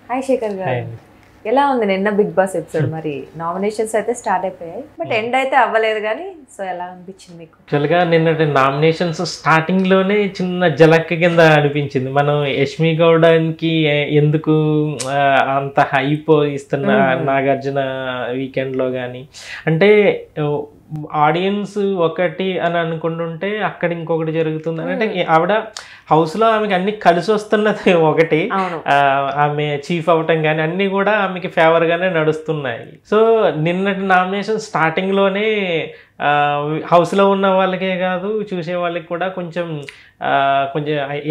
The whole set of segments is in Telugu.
హాయ్ శేఖర్ గారు, ఎలా ఉంది నిన్న బిగ్ బాస్ ఎపిసోడ్? మరి నామినేషన్స్ అయితే స్టార్ట్ అయిపోయాయి, బట్ ఎండ్ అయితే అవ్వలేదు కానీ, సో ఎలా అనిపించింది మీకు? యాక్చువల్గా నిన్నటి నామినేషన్స్ స్టార్టింగ్లోనే చిన్న జలక్ కింద అనిపించింది. మనం యష్మి గౌడకి ఎందుకు అంత హైప్ ఇస్తున్న నాగార్జున వీకెండ్లో కానీ, అంటే ఆడియన్స్ ఒకటి అని అనుకుంటుంటే అక్కడ ఇంకొకటి జరుగుతుంది అని. అంటే ఆవిడ హౌస్లో ఆమెకి అన్ని కలిసి వస్తున్నది ఒకటి, ఆమె చీఫ్ అవటం కానీ అన్నీ కూడా ఆమెకి ఫేవర్గానే నడుస్తున్నాయి. సో నిన్నటి నామినేషన్ స్టార్టింగ్లోనే హౌస్లో ఉన్న వాళ్ళకే కాదు, చూసే వాళ్ళకి కూడా కొంచెం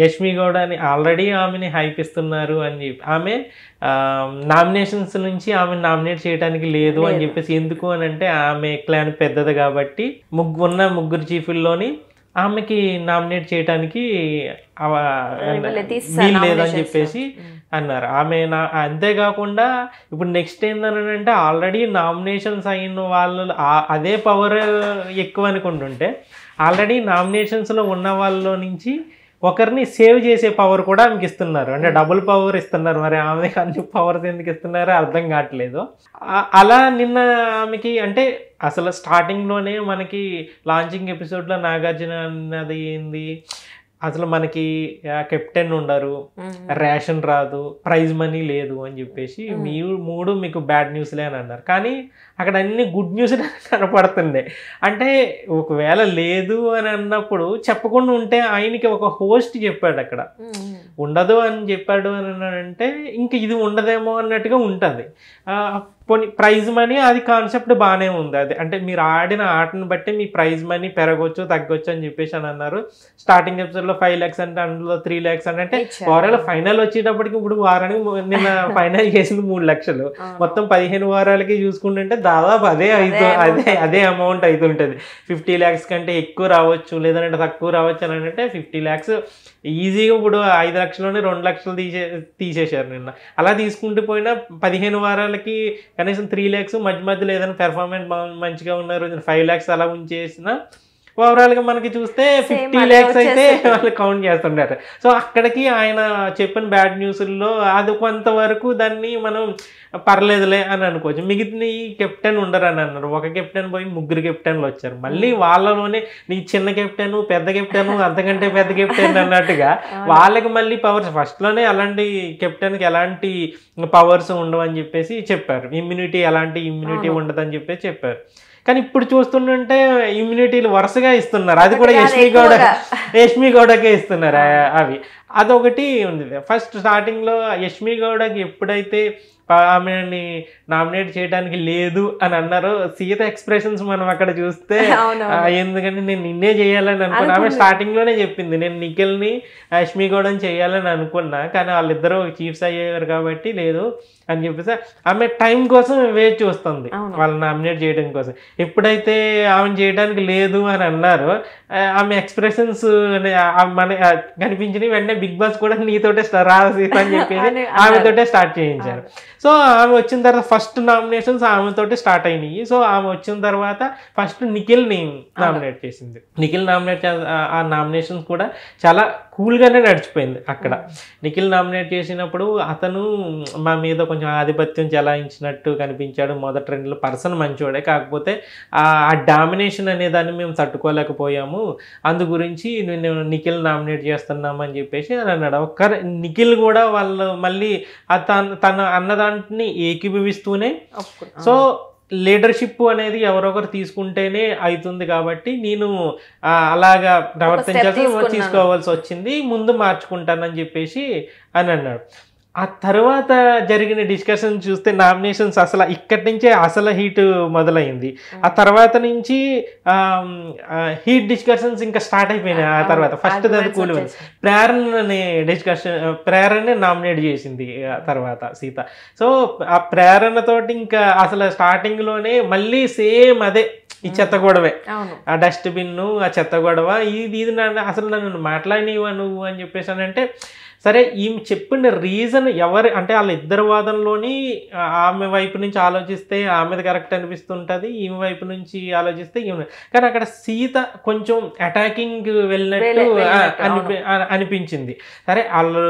యష్మి గౌడ అని ఆల్రెడీ ఆమెని హైప్ ఇస్తున్నారు అని చెప్పి, ఆమె నామినేషన్స్ నుంచి ఆమెను నామినేట్ చేయడానికి లేదు అని చెప్పేసి. ఎందుకు అని అంటే ఆమె క్లాన్ పెద్దది కాబట్టి ముగ్గురు చీఫుల్లోని ఆమెకి నామినేట్ చేయడానికి వీలు లేదని చెప్పేసి అన్నారు. ఆమె అంతేకాకుండా ఇప్పుడు నెక్స్ట్ ఏంటంటే ఆల్రెడీ నామినేషన్స్ అయిన వాళ్ళు అదే పవర్ ఎక్కువ అనుకుంటుంటే, ఆల్రెడీ నామినేషన్స్లో ఉన్న వాళ్ళలో నుంచి ఒకరిని సేవ్ చేసే పవర్ కూడా ఆమెకి ఇస్తున్నారు. అంటే డబుల్ పవర్ ఇస్తున్నారు. మరి ఆమెకి అన్ని పవర్స్ ఎందుకు ఇస్తున్నారో అర్థం కావట్లేదు. అలా నిన్న ఆమెకి అంటే అసలు స్టార్టింగ్లోనే మనకి లాంచింగ్ ఎపిసోడ్లో నాగార్జున అన్నది ఏంది, అసలు మనకి కెప్టెన్ ఉండరు, రేషన్ రాదు, ప్రైజ్ మనీ లేదు అని చెప్పేసి మూడు మీకు బ్యాడ్ న్యూస్లే అని అన్నారు. కానీ అక్కడ అన్ని గుడ్ న్యూస్ కనపడుతుండే. అంటే ఒకవేళ లేదు అని అన్నప్పుడు చెప్పకుండా ఉంటే ఆయనకి ఒక హోస్ట్ చెప్పాడు అక్కడ ఉండదు అని చెప్పాడు అని అంటే ఇంక ఇది ఉండదేమో అన్నట్టుగా ఉంటుంది. ప్రైజ్ మనీ అది కాన్సెప్ట్ బాగానే ఉంది. అది అంటే మీరు ఆడిన ఆటను బట్టి మీ ప్రైజ్ మనీ పెరగొచ్చు తగ్గొచ్చు అని చెప్పేసి అని అన్నారు. స్టార్టింగ్ ఎపిసోడ్లో 5 lakhs అంటే అందులో 3 lakhs అంటే ఓవరాల్ ఫైనల్ వచ్చేటప్పటికి ఇప్పుడు వారానికి నిన్న ఫైనల్ చేసింది 3 lakhs. మొత్తం 15 వారాలకి చూసుకుంటుంటే దాదాపు అదే అమౌంట్ అవుతుంటుంది. 50 lakhs కంటే ఎక్కువ రావచ్చు, లేదంటే తక్కువ రావచ్చు అని అంటే 50 lakhs ఈజీగా ఇప్పుడు 5 లక్షల్లోనే 2 లక్షలు తీసేశారు నిన్న. అలా తీసుకుంటూ పోయినా 15 వారాలకి కనీసం 3 lakhs, మధ్యలో ఏదైనా పెర్ఫార్మెన్స్ మంచిగా ఉన్న రోజున 5 lakhs అలా ఉంచేసిన ఓవరాల్గా మనకి చూస్తే 50 lakhs అయితే వాళ్ళు కౌంట్ చేస్తుంటారు. సో అక్కడికి ఆయన చెప్పిన బ్యాడ్ న్యూస్ల్లో అది కొంతవరకు దాన్ని మనం పర్లేదులే అని అనుకోవచ్చు. మిగతా కెప్టెన్ ఉండరు అని అన్నారు. ఒక కెప్టెన్ పోయి 3 కెప్టెన్లు వచ్చారు. మళ్ళీ వాళ్ళలోనే నీ చిన్న కెప్టెన్, పెద్ద కెప్టెన్, అంతకంటే పెద్ద కెప్టెన్ అన్నట్టుగా వాళ్ళకి మళ్ళీ పవర్స్ ఫస్ట్లోనే అలాంటి కెప్టెన్కి ఎలాంటి పవర్స్ ఉండవని చెప్పేసి చెప్పారు. ఎలాంటి ఇమ్యూనిటీ ఉండదని చెప్పేసి చెప్పారు. కానీ ఇప్పుడు చూస్తుంటే ఇమ్యూనిటీలు వరుసగా ఇస్తున్నారు. అది కూడా యష్మి గౌడకే ఇస్తున్నారు అవి. అదొకటి ఉంది. ఫస్ట్ స్టార్టింగ్లో యష్మి గౌడకి ఎప్పుడైతే ఆమెని నామినేట్ చేయడానికి లేదు అని అన్నారో సీత ఎక్స్ప్రెషన్స్ మనం అక్కడ చూస్తే, ఎందుకంటే నేను నిన్నే చేయాలని అనుకున్నా. ఆమె స్టార్టింగ్లోనే చెప్పింది నేను నిఖిల్ని యష్మి గౌడని చేయాలని అనుకున్నా, కానీ వాళ్ళిద్దరూ చీఫ్స్ అయ్యారు కాబట్టి లేదు అని చెప్పేసి ఆమె టైం కోసం వెయిట్ చూస్తుంది వాళ్ళని నామినేట్ చేయడం కోసం. ఎప్పుడైతే ఆమె చేయడానికి లేదు అని అన్నారో ఆమె ఎక్స్ప్రెషన్స్ మన కనిపించినవి. వెంటనే బిగ్ బాస్ కూడా నీతోటే రా సీత అని చెప్పేసి ఆమెతోటే స్టార్ట్ చేయించారు. సో ఆమె వచ్చిన తర్వాత ఫస్ట్ నామినేషన్స్ ఆమెతోటి స్టార్ట్ అయినాయి. సో ఆమె వచ్చిన తర్వాత ఫస్ట్ నిఖిల్ని నామినేట్ చేసింది. నిఖిల్ నామినేట్ ఆ నామినేషన్స్ కూడా చాలా కూల్గానే నడిచిపోయింది అక్కడ. నిఖిల్ నామినేట్ చేసినప్పుడు అతను మా మీద కొంచెం ఆధిపత్యం చెలాయించినట్టు కనిపించాడు. మొదటి 2 పర్సన్ మంచివాడే, కాకపోతే ఆ డామినేషన్ అనే దాన్ని మేము తట్టుకోలేకపోయాము, అందు గురించి నేను నిఖిల్ నామినేట్ చేస్తున్నామని చెప్పేసి అని అన్నాడు. నిఖిల్ కూడా వాళ్ళు మళ్ళీ తన అన్నదాన్ని ఏకీభవిస్తూనే, సో లీడర్షిప్ అనేది ఎవరొకరు తీసుకుంటేనే అవుతుంది కాబట్టి నేను అలాగా తీసుకోవాల్సి వచ్చింది, ముందు మార్చుకుంటానని చెప్పేసి అని అన్నాడు. ఆ తర్వాత జరిగిన డిస్కషన్ చూస్తే నామినేషన్స్ అసలు ఇక్కడి నుంచే అసలు హీట్ మొదలైంది. ఆ తర్వాత నుంచి హీట్ డిస్కషన్స్ ఇంకా స్టార్ట్ అయిపోయినాయి. ఆ తర్వాత ఫస్ట్ దాని ప్రేరణని నామినేట్ చేసింది ఆ తర్వాత సీత. సో ఆ ప్రేరణతోటి ఇంకా అసలు స్టార్టింగ్లోనే మళ్ళీ సేమ్ అదే ఈ చెత్త గొడవే, ఆ డస్ట్బిన్, ఆ చెత్త గొడవ, ఇది అసలు నన్ను మాట్లాడినవా నువ్వు అని చెప్పేసి అని అంటే సరే ఈమె చెప్పిన రీజన్ ఎవరు అంటే వాళ్ళ ఇద్దరు వాదనలోని ఆమె వైపు నుంచి ఆలోచిస్తే ఆమెది కరెక్ట్ అనిపిస్తుంటుంది, ఈమె వైపు నుంచి ఆలోచిస్తే ఈమె. కానీ అక్కడ సీత కొంచెం అటాకింగ్ వెళ్ళినట్టు అనిపించింది. సరే వాళ్ళు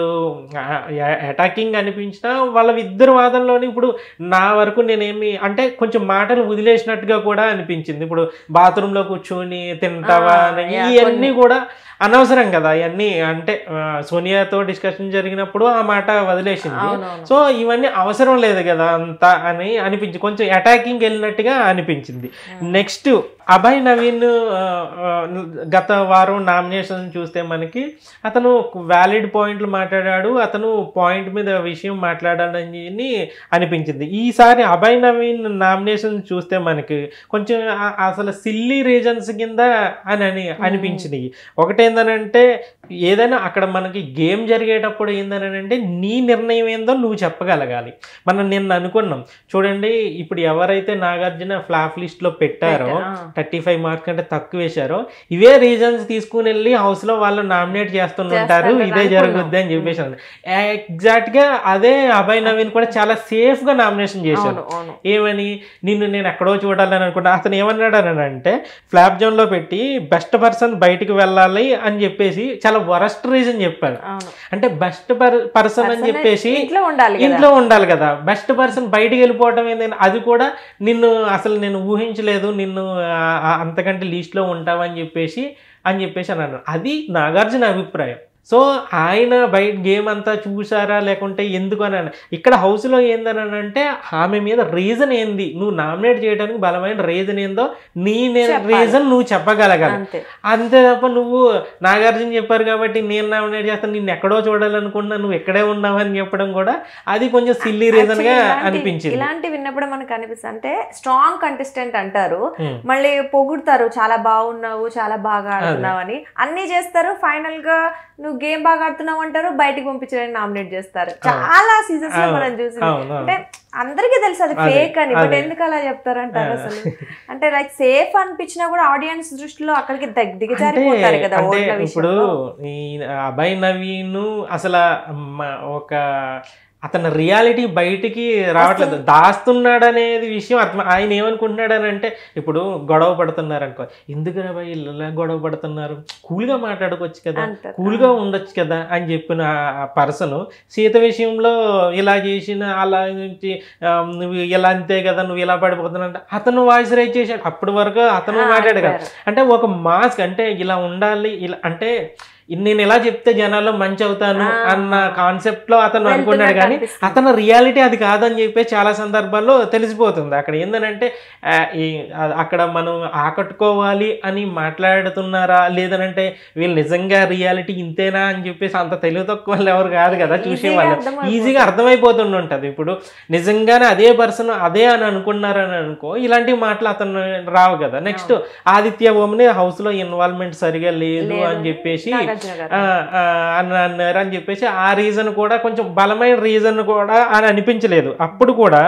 అటాకింగ్ అనిపించినా వాళ్ళ ఇద్దరు వాదనలోని ఇప్పుడు నా వరకు నేనేమి అంటే కొంచెం మాటలు వదిలేసినట్టుగా కూడా అనిపించింది. ఇప్పుడు బాత్రూంలో కూర్చొని తింటావా ఇవన్నీ కూడా అనవసరం కదా ఇవన్నీ. అంటే సోనియాతో డిస్కషన్ జరిగినప్పుడు ఆ మాట వదిలేసింది. సో ఇవన్నీ అవసరం లేదు కదా అంతా అని అనిపించింది, కొంచెం అటాకింగ్ వెళ్ళినట్టుగా అనిపించింది. నెక్స్ట్ అభయ్ నవీన్ గత వారం నామినేషన్ చూస్తే మనకి అతను వ్యాలిడ్ పాయింట్లు మాట్లాడాడు, అతను పాయింట్ మీద విషయం మాట్లాడాలని అనిపించింది. ఈసారి అభయ్ నవీన్ నామినేషన్ చూస్తే మనకి కొంచెం అసలు సిల్లీ రీజన్స్ కింద అని అనిపించింది. ఒకటేందనంటే ఏదైనా అక్కడ మనకి గేమ్ జరిగేటప్పుడు ఏందనంటే నీ నిర్ణయం ఏందో నువ్వు చెప్పగలగాలి. మనం నిన్న అనుకున్నాం చూడండి, ఇప్పుడు ఎవరైతే నాగార్జున ఫ్లాప్ లిస్ట్లో పెట్టారో 35 మార్క్స్ కంటే తక్కువ వేశారో ఇవే రీజన్స్ తీసుకుని వెళ్ళి హౌస్లో వాళ్ళు నామినేట్ చేస్తుంటారు, ఇదే జరుగుద్ది అని చెప్పేసి. ఎగ్జాక్ట్గా అదే అభయ్ నవీన్ కూడా చాలా సేఫ్గా నామినేషన్ చేశారు. ఏమని నేను ఎక్కడో చూడాలని అనుకున్నా. అతను ఏమన్నాడు అని అంటే ఫ్లాప్ జోన్లో పెట్టి బెస్ట్ పర్సన్ బయటికి వెళ్ళాలి అని చెప్పేసి చాలా వరస్ట్ రీజన్ చెప్పాడు. అంటే బెస్ట్ పర్సన్ అని చెప్పేసి ఇంట్లో ఉండాలి కదా, బెస్ట్ పర్సన్ బయటికి వెళ్ళిపోవటం ఏంటంటే అది కూడా నిన్ను అసలు నేను ఊహించలేదు, నిన్ను అంతకంటే లీస్ట్లో ఉంటావని చెప్పేసి అన్నాను. అది నాగార్జున అభిప్రాయం. సో ఆయన బయట గేమ్ అంతా చూసారా లేకుంటే ఎందుకు అని ఇక్కడ హౌస్లో ఏందని అంటే ఆమె మీద రీజన్ ఏంది, నువ్వు నామినేట్ చేయడానికి బలమైన రీజన్ ఏందో నీ రీజన్ నువ్వు చెప్పగలగాలి. అంతే తప్ప నువ్వు నాగార్జున చెప్పారు కాబట్టి నేను నామినేట్ చేస్తాను, నిన్ను ఎక్కడో చూడాలనుకున్నా నువ్వు ఎక్కడే ఉన్నావని చెప్పడం కూడా అది కొంచెం సిల్లీ రీజన్ గా అనిపించింది. ఇలాంటి విన్నప్పుడు మనకు అనిపిస్తుంది అంటే స్ట్రాంగ్ కంటెస్టెంట్ అంటారు, మళ్ళీ పొగుడతారు చాలా బాగున్నావు చాలా బాగా ఆడుతున్నావు అని, అన్ని చేస్తారు, ఫైనల్ గా నువ్వు గేమ్ బాగా ఆడుతున్నావు అంటారు, బయటికి పంపించడానికి నామినేట్ చేస్తారు. చాలా సీజన్స్ లో మనం చూసింది. అంటే అందరికీ తెలుసు అది ఫేక్ అని, బట్ ఎందుకు అలా చెప్తారు అంటారు అసలు? అంటే లైక్ సేఫ్ అనిపించినా కూడా ఆడియన్స్ దృష్టిలో అక్కడికి దిగజారిపోతారు కదా. ఇప్పుడు ఈ అభయ్ నవీన్ అసలు ఒక అతని రియాలిటీ బయటికి రావట్లేదు, దాస్తున్నాడు అనేది విషయం అర్థం. ఆయన ఏమనుకుంటున్నాడు అని అంటే ఇప్పుడు గొడవ పడుతున్నారు అనుకో, ఎందుకు రా భయ్ ఇలా గొడవ పడుతున్నారు, కూల్గా మాట్లాడుకోవచ్చు కదా, కూల్గా ఉండొచ్చు కదా అని చెప్పిన పర్సన్ సీత విషయంలో ఇలా చేసిన అలా నువ్వు ఇలా అంతే కదా నువ్వు ఇలా పడిపోతున్నావు అంటే అతను వాయిస్ రైజ్ చేశాడు. అప్పటి వరకు అతను మాట్లాడు కదా, అంటే ఒక మాస్క్ అంటే ఇలా ఉండాలి, ఇలా అంటే నేను ఎలా చెప్తే జనాల్లో మంచి అవుతాను అన్న కాన్సెప్ట్ లో అతను అనుకున్నాడు. కానీ అతను రియాలిటీ అది కాదని చెప్పి చాలా సందర్భాల్లో తెలిసిపోతుంది. అక్కడ ఏందనంటే అక్కడ మనం ఆకట్టుకోవాలి అని మాట్లాడుతున్నారా లేదనంటే వీళ్ళు నిజంగా రియాలిటీ ఇంతేనా అని చెప్పేసి అంత తెలివి తక్కువ వాళ్ళు ఎవరు కాదు కదా, చూసే వాళ్ళు ఈజీగా అర్థమైపోతుంటుంది. ఇప్పుడు నిజంగానే అదే పర్సన్ అదే అని అనుకున్నారని అనుకో ఇలాంటి మాటలు అతను రావు కదా. నెక్స్ట్ ఆదిత్య ఓమ్ని హౌస్ లో ఇన్వాల్వ్మెంట్ సరిగా లేదు అని చెప్పేసి అన్నారు అని చెప్పేసి ఆ రీజన్ కూడా కొంచెం బలమైన రీజన్ కూడా అని అనిపించలేదు. అప్పుడు కూడా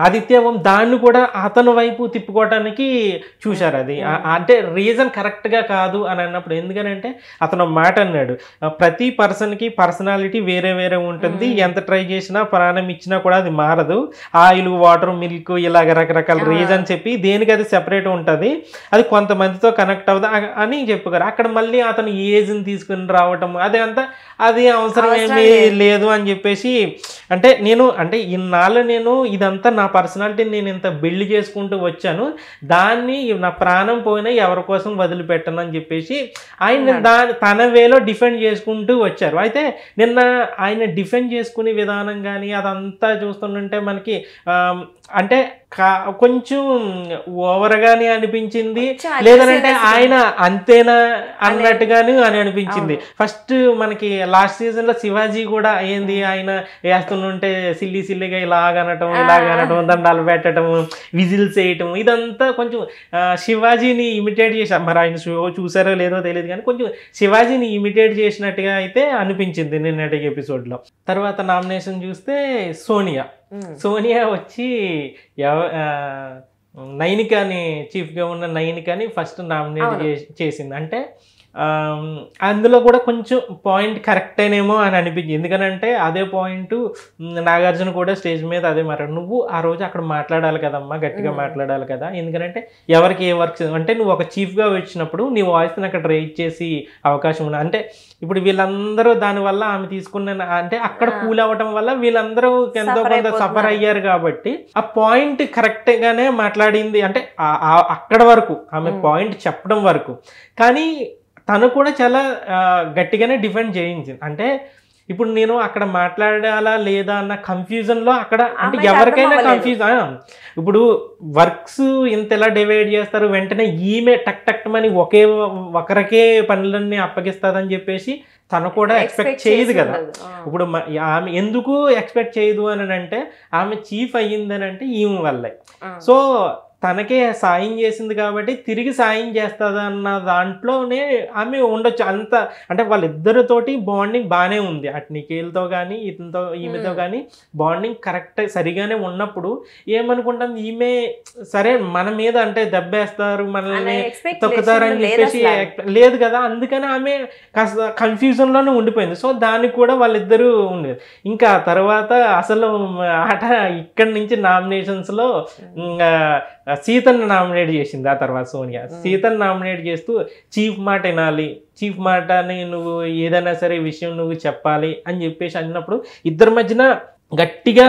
ఆదిత్య ఓం దాన్ని కూడా అతను వైపు తిప్పుకోవటానికి చూశారు. అది అంటే రీజన్ కరెక్ట్ గా కాదు అని అన్నప్పుడు ఎందుకనంటే అతను మాట అన్నాడు, ప్రతి పర్సన్ కి పర్సనాలిటీ వేరే వేరే ఉంటుంది, ఎంత ట్రై చేసినా ప్రాణం ఇచ్చినా కూడా అది మారదు, ఆయిల్ వాటర్ మిల్క్ ఇలాగ రకరకాల రీజన్ చెప్పి దేనికి అది సెపరేట్ ఉంటుంది, అది కొంతమందితో కనెక్ట్ అవ్వదు అని చెప్పుకోరు. అక్కడ మళ్ళీ అతను ఏజ్ని తీసుకుని రావటం అది అవసరం ఏమీ లేదు అని చెప్పేసి అంటే ఇన్నాళ్ళు నేను ఇదంతా నా పర్సనాలిటీని నేను ఇంత బిల్డ్ చేసుకుంటూ వచ్చాను, దాన్ని నా ప్రాణం పోయినా ఎవరి కోసం వదిలిపెట్టను అని చెప్పేసి ఆయన తన వేలో డిఫెండ్ చేసుకుంటూ వచ్చారు. అయితే నిన్న ఆయన డిఫెండ్ చేసుకునే విధానం కానీ అదంతా చూస్తుంటే మనకి అంటే కొంచెం ఓవర్గానే అనిపించింది, లేదనంటే ఆయన అంతేనా అన్నట్టుగాను అని అనిపించింది. ఫస్ట్ మనకి లాస్ట్ సీజన్ లో శివాజీ కూడా ఏంది ఆయన వేస్తుంటే సిల్లిగా ఇలాగనటం దండాలు పెట్టడం విజిల్స్ వేయటం ఇదంతా కొంచెం శివాజీని ఇమిటేట్ చేశారు. మరి ఆయన షో చూసారో లేదో తెలియదు కానీ కొంచెం శివాజీని ఇమిటేట్ చేసినట్టుగా అయితే అనిపించింది నిన్నటి ఎపిసోడ్లో. తర్వాత నామినేషన్ చూస్తే సోనియా వచ్చి నైనికాని చీఫ్గా ఉన్న నైనికాని ఫస్ట్ నామినేట్ చేసింది. అంటే అందులో కూడా కొంచెం పాయింట్ కరెక్టేనేమో అని అనిపించింది. ఎందుకనంటే అదే పాయింట్ నాగార్జున కూడా స్టేజ్ మీద అదే మాట్లాడు, నువ్వు ఆ రోజు అక్కడ మాట్లాడాలి కదమ్మా, గట్టిగా మాట్లాడాలి కదా, ఎందుకంటే ఎవరికి ఏ వర్క్స్ అంటే నువ్వు ఒక చీఫ్గా వచ్చినప్పుడు నీ వాయిస్ని అక్కడ రైజ్ చేసి అవకాశం ఉంది. అంటే ఇప్పుడు వీళ్ళందరూ దానివల్ల ఆమె తీసుకున్న అంటే అక్కడ కూల్ అవ్వటం వల్ల వీళ్ళందరూ ఎంతో కొంత సఫర్ అయ్యారు కాబట్టి ఆ పాయింట్ కరెక్ట్ గానే మాట్లాడింది. అంటే అక్కడ వరకు ఆమె పాయింట్ చెప్పడం వరకు, కానీ తను కూడా చాలా గట్టిగానే డిఫెండ్ చేయించింది. అంటే ఇప్పుడు నేను అక్కడ మాట్లాడాలా లేదా అన్న కన్ఫ్యూజన్లో అక్కడ అంటే ఎవరికైనా కన్ఫ్యూజన్. ఇప్పుడు వర్క్స్ ఇంత ఎలా డివైడ్ చేస్తారు, వెంటనే ఈమె టక్ టక్ మని ఒకరికే పనులన్నీ అప్పగిస్తుందని చెప్పేసి తను కూడా ఎక్స్పెక్ట్ చేయదు కదా. ఇప్పుడు ఆమె ఎందుకు ఎక్స్పెక్ట్ చేయదు అని అంటే ఆమె చీఫ్ అయ్యిందని అంటే ఈమె వల్లే. సో తనకే సాయం చేసింది కాబట్టి తిరిగి సాయం చేస్తుంది అన్న దాంట్లోనే ఆమె ఉండొచ్చు. అంత అంటే వాళ్ళిద్దరితోటి బాండింగ్ బాగానే ఉంది, అటు నిఖిల్తో కానీ ఈమెతో కానీ బాండింగ్ కరెక్ట్ సరిగానే ఉన్నప్పుడు ఏమనుకుంటాం, ఈమె సరే మన మీద అంటే దెబ్బేస్తారు, మనల్ని తొక్కుతారు అని చెప్పేసి లేదు కదా. అందుకని ఆమె కాస్త కన్ఫ్యూజన్లోనే ఉండిపోయింది. సో దానికి కూడా వాళ్ళిద్దరూ ఉండేది. ఇంకా తర్వాత అసలు ఆట ఇక్కడి నుంచి నామినేషన్స్లో సీతను నామినేట్ చేసింది. ఆ తర్వాత సోనియా సీతను నామినేట్ చేస్తూ చీఫ్ మాట వినాలి, చీఫ్ మాటని నువ్వు ఏదైనా సరే విషయం నువ్వు చెప్పాలి అని చెప్పేసి అన్నప్పుడు ఇద్దరి మధ్యన గట్టిగా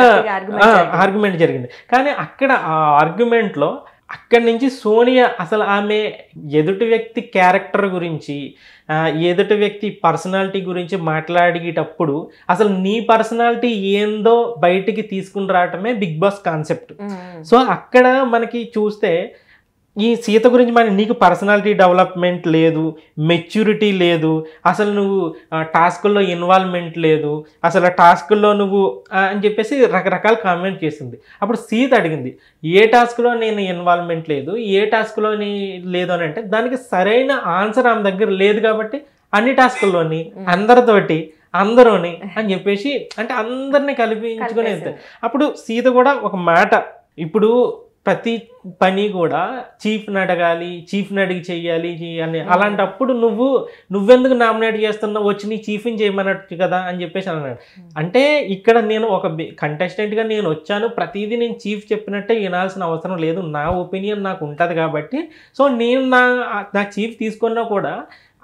ఆర్గ్యుమెంట్ జరిగింది. కానీ అక్కడ ఆ ఆర్గ్యుమెంట్లో అక్కడి నుంచి సోనియా అసలు ఆమె ఎదుటి వ్యక్తి క్యారెక్టర్ గురించి, ఎదుటి వ్యక్తి పర్సనాలిటీ గురించి మాట్లాడేటప్పుడు అసలు నీ పర్సనాలిటీ ఏందో బయటికి తీసుకుని రావటమే బిగ్ బాస్ కాన్సెప్ట్. సో అక్కడ మనకి చూస్తే ఈ సీత గురించి మరి నీకు పర్సనాలిటీ డెవలప్మెంట్ లేదు, మెచ్యూరిటీ లేదు, అసలు నువ్వు టాస్కుల్లో ఇన్వాల్వ్మెంట్ లేదు, అసలు టాస్కుల్లో నువ్వు అని చెప్పేసి రకరకాల కామెంట్ చేసింది. అప్పుడు సీత అడిగింది, ఏ టాస్క్లో నేను ఇన్వాల్వ్మెంట్ లేదు, ఏ టాస్క్లో లేదు అని అంటే దానికి సరైన ఆన్సర్ ఆమె దగ్గర లేదు కాబట్టి అన్ని టాస్కుల్లోని అందరితోటి అందరూని అని చెప్పేసి అంటే అందరినీ కల్పించుకుని వెళ్తాయి. అప్పుడు సీత కూడా ఒక మాట, ఇప్పుడు ప్రతి పని కూడా చీఫ్ని అడగాలి, చీఫ్ని అడిగి చెయ్యాలి అని, అలాంటప్పుడు నువ్వెందుకు నామినేట్ చేస్తున్నావు, వచ్చి నీ చీఫ్ని చేయమన్నట్టు కదా అని చెప్పేసి అన్నాడు. అంటే ఇక్కడ నేను ఒక కంటెస్టెంట్గా నేను వచ్చాను, ప్రతిదీ నేను చీఫ్ చెప్పినట్టే వినాల్సిన అవసరం లేదు, నా ఒపీనియన్ నాకు ఉంటుంది కాబట్టి సో నేను నా చీఫ్ తీసుకున్నా కూడా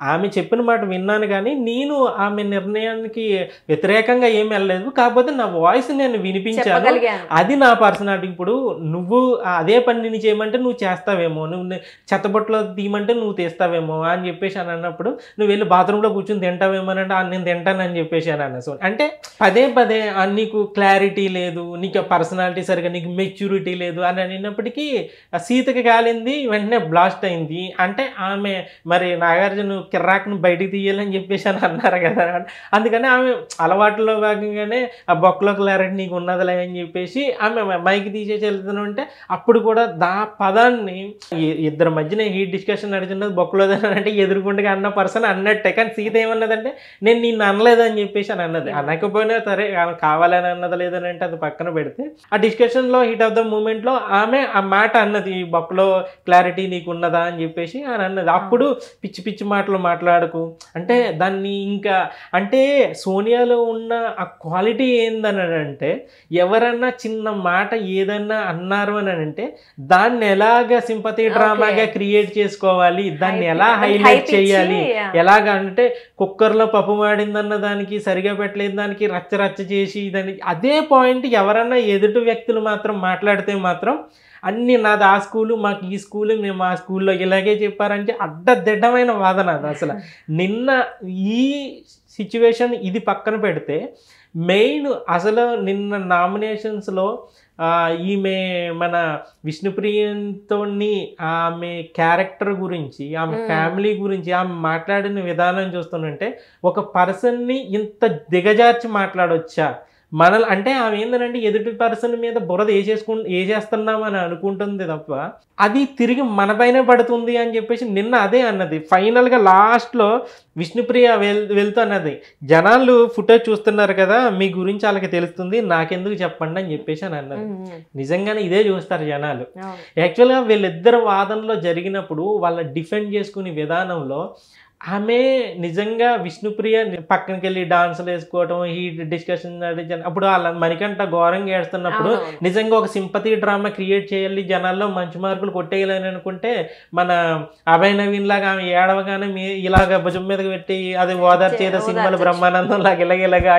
ఆమె చెప్పిన మాట విన్నాను, కానీ నేను ఆమె నిర్ణయానికి వ్యతిరేకంగా ఏమి వెళ్ళలేదు, కాకపోతే నా వాయిస్ నేను వినిపించాను, అది నా పర్సనాలిటీ. ఇప్పుడు నువ్వు అదే పని నేను చేయమంటే నువ్వు చేస్తావేమో, నువ్వు చెత్తబొట్టలో తీయమంటే నువ్వు తీస్తావేమో అని చెప్పేసి అని అన్నప్పుడు నువ్వు వెళ్ళి బాత్రూంలో కూర్చొని తింటావేమో అని అంటే నేను తింటానని చెప్పేసి అని అన్న. సో అంటే పదే పదే నీకు క్లారిటీ లేదు, నీకు పర్సనాలిటీ సరిగా, నీకు మెచ్యూరిటీ లేదు అని అన్నప్పటికీ సీతకి కాలింది, వెంటనే బ్లాస్ట్ అయింది. అంటే ఆమె మరి నాగార్జున కిర్రాక్ను బయటికి తీయాలని చెప్పేసి అని అన్నారు కదా, అందుకని ఆమె అలవాటులో భాగంగానే ఆ బొక్కలో క్లారిటీ నీకు ఉన్నదిలే అని చెప్పేసి ఆమె మైకి తీసేసి వెళ్తూ ఉంటే అప్పుడు కూడా పదాన్ని ఇద్దరి మధ్యన హీట్ డిస్కషన్ నడుచున్నది బొక్కలోదంటే ఎదురుకుండగా అన్న పర్సన్ అన్నట్టే, కానీ సీత ఏమన్నదంటే నేను నిన్ను అనలేదని చెప్పేసి అని అన్నది. అనకపోయినా సరే ఆమె కావాలని అన్నది లేదని అంటే అది పక్కన పెడితే ఆ డిస్కషన్లో హీట్ ఆఫ్ ద మూమెంట్లో ఆమె ఆ మాట అన్నది, బొక్కలో క్లారిటీ నీకు ఉన్నదా అని చెప్పేసి అని అన్నది. అప్పుడు పిచ్చి పిచ్చి మాటలు మాట్లాడకు అంటే దాన్ని ఇంకా అంటే సోనియాలో ఉన్న ఆ క్వాలిటీ ఏందని అంటే ఎవరన్నా చిన్న మాట ఏదన్నా అన్నారు అని అంటే దాన్ని ఎలాగ సింపతి డ్రామాగా క్రియేట్ చేసుకోవాలి, దాన్ని ఎలా హైలైట్ చేయాలి, ఎలాగ అంటే కుక్కర్లో పప్పు మాడిందన్న దానికి సరిగా పెట్టలేదు దానికి రచ్చ రచ్చ చేసి దానికి అదే పాయింట్ ఎవరన్నా ఎదుటి వ్యక్తులు మాత్రం మాట్లాడితే మాత్రం అన్ని నాది ఆ స్కూలు, మాకు ఈ స్కూలు, మేము ఆ స్కూల్లో ఇలాగే చెప్పారంటే అడ్డదిడ్డమైన వాదన అది. అసలు నిన్న ఈ సిచ్యువేషన్ ఇది పక్కన పెడితే మెయిన్ అసలు నిన్న నామినేషన్స్లో ఈమె మన విష్ణుప్రియతో ఆమె క్యారెక్టర్ గురించి, ఆమె ఫ్యామిలీ గురించి ఆమె మాట్లాడిన విధానం చూస్తుంటే ఒక పర్సన్ని ఇంత దిగజార్చి మాట్లాడొచ్చా అంటే ఆమె ఏంటంటే ఎదుటి పర్సన్ మీద బురద వేసేస్తున్నాం అని అనుకుంటుంది తప్ప అది తిరిగి మన పైన పడుతుంది అని చెప్పేసి నిన్న అదే అన్నది. ఫైనల్గా లాస్ట్లో విష్ణుప్రియ వెళ్తూ అన్నది, జనాలు ఫుటేజ్ చూస్తున్నారు కదా మీ గురించి వాళ్ళకి తెలుస్తుంది, నాకెందుకు చెప్పండి అని చెప్పేసి అని అన్నది. నిజంగానే ఇదే చూస్తారు జనాలు. యాక్చువల్గా వీళ్ళిద్దరు వాదనలో జరిగినప్పుడు వాళ్ళ డిఫెండ్ చేసుకునే విధానంలో ఆమె నిజంగా విష్ణుప్రియ పక్కనకి వెళ్ళి డాన్సులు వేసుకోవడం, ఈ డిస్కషన్ అప్పుడు వాళ్ళ మణికంఠ ఘోరంగా ఏడుస్తున్నప్పుడు నిజంగా ఒక సింపతి డ్రామా క్రియేట్ చేయాలి, జనాల్లో మంచి మార్కులు కొట్టేయాలని అనుకుంటే మన అభయ్ నవీన్ లాగా ఆమె ఏడవగానే ఇలాగ భుజం మీదకి పెట్టి అది ఓదార్చేదో సినిమాలు బ్రహ్మానందం లాగా ఇలాగ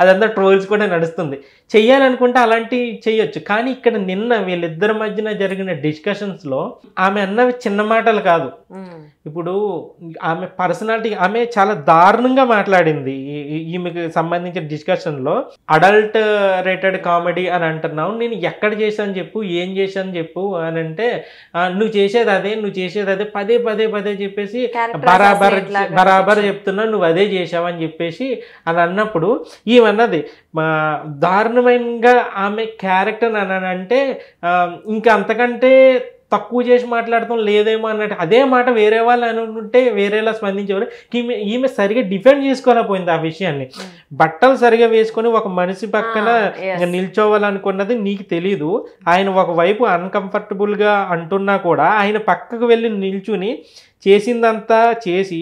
అదంతా ట్రోల్స్ కూడా నడుస్తుంది. చెయ్యాలనుకుంటే అలాంటివి చెయ్యొచ్చు. కానీ ఇక్కడ నిన్న వీళ్ళిద్దరి మధ్యన జరిగిన డిస్కషన్స్లో ఆమె అన్నవి చిన్న మాటలు కాదు. ఇప్పుడు ఆమె పర్సనాలిటీ ఆమె చాలా దారుణంగా మాట్లాడింది. ఈమెకు సంబంధించిన డిస్కషన్లో అడల్ట్ రేటెడ్ కామెడీ అని అంటున్నావు, నేను ఎక్కడ చేశాను చెప్పు, ఏం చేశాను చెప్పు అని అంటే నువ్వు చేసేది అదే పదే పదే పదే చెప్పేసి బరాబర్ చెప్తున్నా, నువ్వు అదే చేసావు అని చెప్పేసి అని అన్నప్పుడు ఈమెన్నది దారుణమైనగా ఆమె క్యారెక్టర్ అని అంటే ఇంకా అంతకంటే తక్కువ చేసి మాట్లాడటం లేదేమో అన్నట్టు. అదే మాట వేరే వాళ్ళు అనుకుంటే వేరేలా స్పందించేవారు. ఈమె సరిగా డిఫెండ్ చేసుకోలేకపోయింది ఆ విషయాన్ని. బట్టలు సరిగా వేసుకొని ఒక మనిషి పక్కన నిల్చోవాలనుకున్నది నీకు తెలీదు. ఆయన ఒకవైపు అన్కంఫర్టబుల్గా అంటున్నా కూడా ఆయన పక్కకు వెళ్ళి నిల్చుని చేసిందంతా చేసి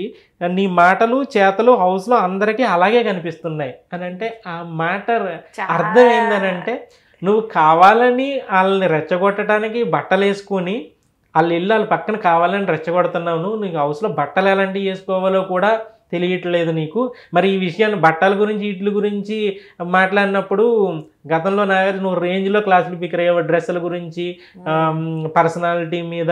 నీ మాటలు చేతలు హౌస్లో అందరికీ అలాగే కనిపిస్తున్నాయి అని అంటే ఆ మ్యాటర్ అర్థం ఏందనంటే నువ్వు కావాలని వాళ్ళని రెచ్చగొట్టడానికి బట్టలు వేసుకొని వాళ్ళ పక్కన కావాలని రెచ్చగొడుతున్నావు. నీకు హౌస్లో బట్టలు ఎలాంటివి వేసుకోవాలో కూడా తెలియట్లేదు నీకు. మరి ఈ విషయాన్ని బట్టల గురించి వీటి గురించి మాట్లాడినప్పుడు గతంలో నాగార్జున నువ్వు రేంజ్లో క్లాసులు పికర్ అయ్యేవాడు, డ్రెస్సుల గురించి పర్సనాలిటీ మీద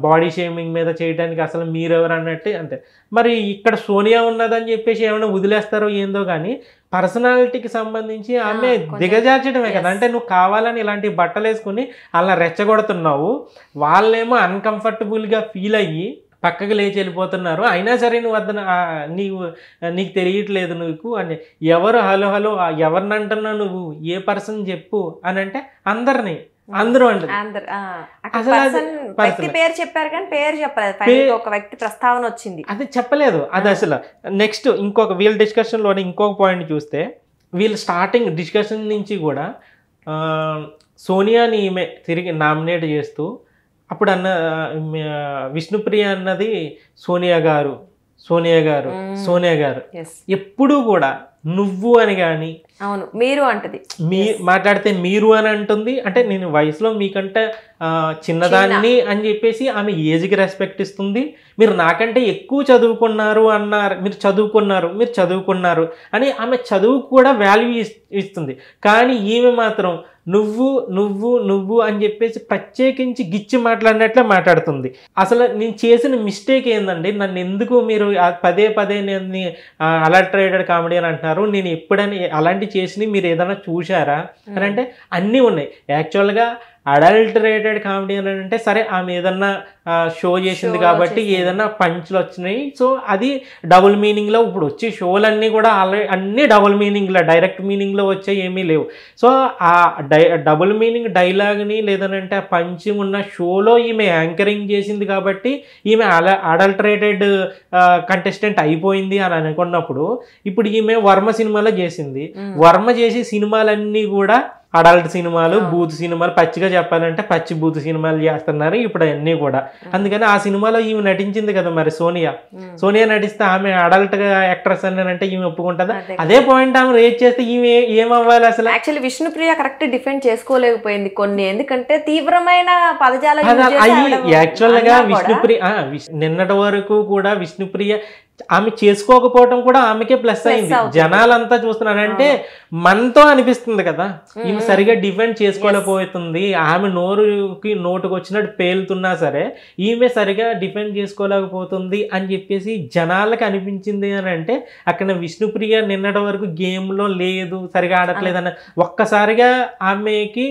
బాడీ షేమింగ్ మీద చేయడానికి అసలు మీరెవరు అన్నట్టు అంటే మరి ఇక్కడ సోనియా ఉన్నదని చెప్పేసి ఏమైనా వదిలేస్తారో ఏందో కానీ పర్సనాలిటీకి సంబంధించి ఆమె దిగజార్చడమే కదా. అంటే నువ్వు కావాలని ఇలాంటి బట్టలు వేసుకుని అలా రెచ్చగొడుతున్నావు, వాళ్ళేమో అన్కంఫర్టబుల్గా ఫీల్ అయ్యి పక్కకి లేచి వెళ్ళిపోతున్నారు. అయినా సరే నువ్వు నీకు తెలియట్లేదు నీకు అని ఎవరు హలో ఎవరిని అంటున్నావు నువ్వు, ఏ పర్సన్ చెప్పు అని అంటే అందరూ అంటారు. పేరు చెప్పారు కానీ పేరు చెప్పలేదు, ఒక వ్యక్తి ప్రస్తావన వచ్చింది అది చెప్పలేదు. అది అసలు నెక్స్ట్ ఇంకొక వీళ్ళ డిస్కషన్లోనే ఇంకొక పాయింట్ చూస్తే వీళ్ళు స్టార్టింగ్ డిస్కషన్ నుంచి కూడా సోనియాని ఈమె తిరిగి నామినేట్ చేస్తూ అప్పుడు విష్ణుప్రియ అన్నది సోనియా గారు ఎప్పుడూ కూడా నువ్వు అని కానీ అవును మీరు అంటది మాట్లాడితే మీరు అని అంటుంది. అంటే నేను వయసులో మీకంటే చిన్నదాన్ని అని చెప్పేసి ఆమె ఏజ్కి రెస్పెక్ట్ ఇస్తుంది. మీరు నాకంటే ఎక్కువ చదువుకున్నారు అన్నారు, మీరు చదువుకున్నారు అని ఆమె చదువుకు కూడా వాల్యూ ఇస్తుంది. కానీ ఈమె మాత్రం నువ్వు అని చెప్పేసి ప్రత్యేకించి గిచ్చి మాట్లాడినట్లే మాట్లాడుతుంది. అసలు నేను చేసిన మిస్టేక్ ఏందండి, నన్ను ఎందుకు మీరు పదే నేను అలర్ట్రేటెడ్ కామెడీ అని అంటున్నారు, నేను ఎప్పుడైనా అలాంటి చేసి మీరు ఏదైనా చూసారా అని అంటే అన్నీ ఉన్నాయి. యాక్చువల్గా అడల్టరేటెడ్ కామెడీ అని అంటే సరే ఆమె ఏదన్నా షో చేసింది కాబట్టి ఏదన్నా పంచ్లు వచ్చినాయి, సో అది డబుల్ మీనింగ్లో ఇప్పుడు వచ్చే షోలన్నీ కూడా అన్నీ డబుల్ మీనింగ్లో డైరెక్ట్ మీనింగ్లో వచ్చే ఏమీ లేవు. సో ఆ డబుల్ మీనింగ్ డైలాగ్ని లేదనంటే ఆ పంచి ఉన్న షోలో ఈమె యాంకరింగ్ చేసింది కాబట్టి ఈమె అడల్టరేటెడ్ కంటెస్టెంట్ అయిపోయింది అని అనుకున్నప్పుడు ఇప్పుడు ఈమె వర్మ సినిమాలో చేసింది. వర్మ చేసి సినిమాలన్నీ కూడా అడల్ట్ సినిమాలు, బూత్ సినిమాలు, పచ్చిగా చెప్పాలంటే పచ్చి బూత్ సినిమాలు చేస్తున్నారు ఇప్పుడు అన్నీ కూడా. అందుకని ఆ సినిమాలో ఈమె నటించింది కదా మరి సోనియా నటిస్తే ఆమె అడల్ట్ యాక్ట్రెస్ అని అంటే ఈమె ఒప్పుకుంటుందా? అదే పాయింట్ ఆమె రేట్ చేస్తే ఈమె ఏమవ్వాలి అసలు? యాక్చువల్లీ విష్ణుప్రియ కరెక్ట్ డిఫెండ్ చేసుకోలేకపోయింది కొన్ని, ఎందుకంటే తీవ్రమైన పదజాలం. యాక్చువల్ గా విష్ణుప్రియ నిన్నటి వరకు కూడా విష్ణుప్రియ ఆమె చేసుకోకపోవటం కూడా ఆమెకే ప్లస్ అయింది. జనాలంతా చూస్తున్నారంటే మనతో అనిపిస్తుంది కదా ఈమె సరిగా డిఫెండ్ చేసుకోలేకపోతుంది, ఆమె నోటుకు వచ్చినట్టు పేలుతున్నా సరే ఈమె సరిగా డిఫెండ్ చేసుకోలేకపోతుంది అని చెప్పేసి జనాలకు అనిపించింది అని అంటే అక్కడ విష్ణుప్రియ నిన్నటి వరకు గేమ్లో లేదు, సరిగా ఆడట్లేదు అన్న ఒక్కసారిగా ఆమెకి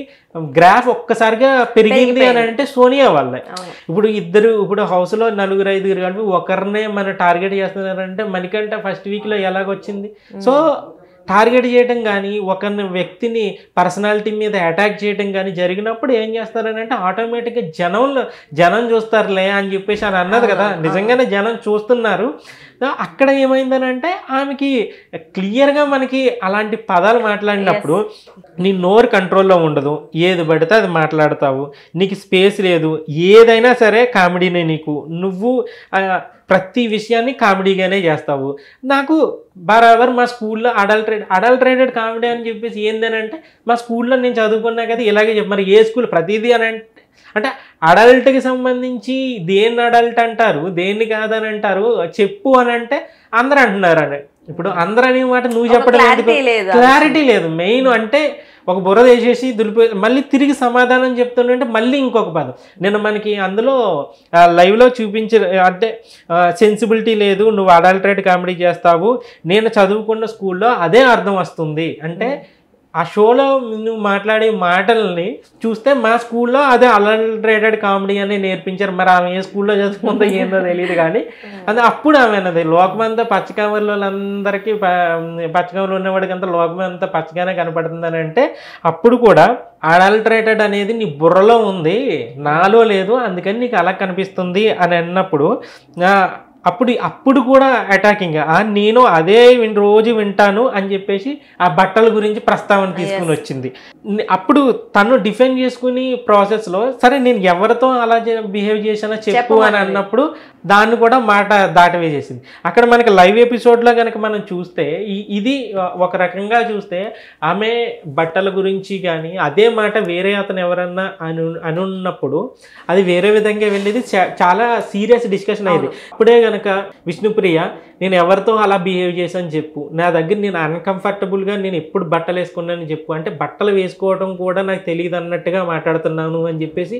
గ్రాఫ్ ఒక్కసారిగా పెరిగింది అని అంటే సోనియా వల్లే. ఇప్పుడు హౌస్లో 4-5 కలిపి ఒకరినే మన టార్గెట్ చేస్తున్నారంటే మనకంటే ఫస్ట్ వీక్లో ఎలాగొచ్చింది. సో టార్గెట్ చేయడం కానీ ఒక వ్యక్తిని పర్సనాలిటీ మీద అటాక్ చేయడం కానీ జరిగినప్పుడు ఏం చేస్తారని అంటే ఆటోమేటిక్గా జనం చూస్తారులే అని చెప్పేసి అని అన్నది కదా. నిజంగానే జనం చూస్తున్నారు. అక్కడ ఏమైందని అంటే ఆమెకి క్లియర్గా మనకి అలాంటి పదాలు మాట్లాడినప్పుడు నీ నోరు కంట్రోల్లో ఉండదు, ఏది పడితే అది మాట్లాడతావు, నీకు స్పేస్ లేదు, ఏదైనా సరే కామెడీనే నీకు, నువ్వు ప్రతి విషయాన్ని కామెడీగానే చేస్తావు. నాకు బరాబర్ మా స్కూల్లో అడల్ట్రేటెడ్ కామెడీ అని చెప్పేసి ఏందని అంటే మా స్కూల్లో నేను చదువుకున్నా కదా ఇలాగే మరి ఏ స్కూల్ ప్రతిదీ అని అంటే అడల్ట్కి సంబంధించి దేన్ని అడల్ట్ అంటారు దేన్ని కాదని అంటారు చెప్పు అని అంటే అందరూ అంటున్నారు అని. ఇప్పుడు అందరూ అనే మాట నువ్వు చెప్పడం క్లారిటీ లేదు. మెయిన్ అంటే ఒక బుర్ర వేసేసి దులిపోయి మళ్ళీ తిరిగి సమాధానం చెప్తుంటే మళ్ళీ ఇంకొక పదం. నేను మనకి అందులో లైవ్లో చూపించే అంటే సెన్సిబిలిటీ లేదు, నువ్వు అడల్టరేట్ కామెడీ చేస్తావు, నేను చదువుకున్న స్కూల్లో అదే అర్థం వస్తుంది అంటే ఆ షోలో నువ్వు మాట్లాడే మాటల్ని చూస్తే మా స్కూల్లో అదే అడల్టరేటెడ్ కామెడీ అని నేర్పించారు. మరి ఆమె ఏ స్కూల్లో చదువుకుందో ఏందో తెలియదు కానీ అది అప్పుడు ఆమె అన్నది లోకమంతా పచ్చకవర్లందరికీ పచ్చకవర్లు ఉన్నవాడికి అంతా లోకం అంతా పచ్చగానే కనపడుతుందని అంటే అప్పుడు కూడా అడల్టరేటెడ్ అనేది నీ బుర్రలో ఉంది నాలో లేదు అందుకని నీకు అలా కనిపిస్తుంది అని అన్నప్పుడు అప్పుడు కూడా అటాకింగ్ నేను అదే రోజు వింటాను అని చెప్పేసి ఆ బట్టల గురించి ప్రస్తావన తీసుకుని వచ్చింది. అప్పుడు తను డిఫెండ్ చేసుకుని ప్రాసెస్లో సరే నేను ఎవరితో అలా బిహేవ్ చేశానో చెప్పు అని అన్నప్పుడు దాన్ని కూడా మాట దాటవేసేసింది. అక్కడ మనకి లైవ్ ఎపిసోడ్లో కనుక మనం చూస్తే ఇది ఒక రకంగా చూస్తే ఆమె బట్టల గురించి కానీ అదే మాట వేరే అతను ఎవరన్నా అనున్నప్పుడు అది వేరే విధంగా వెళ్ళేది చాలా సీరియస్ డిస్కషన్ అయ్యేది. అప్పుడే కనుక విష్ణుప్రియ నేను ఎవరితో అలా బిహేవ్ చేశాను చెప్పు, నా దగ్గర నేను అన్కంఫర్టబుల్గా నేను ఎప్పుడు బట్టలు వేసుకున్నానని చెప్పు అంటే బట్టలు వేసుకోవడం కూడా నాకు తెలియదు అన్నట్టుగా మాట్లాడుతున్నాను అని చెప్పేసి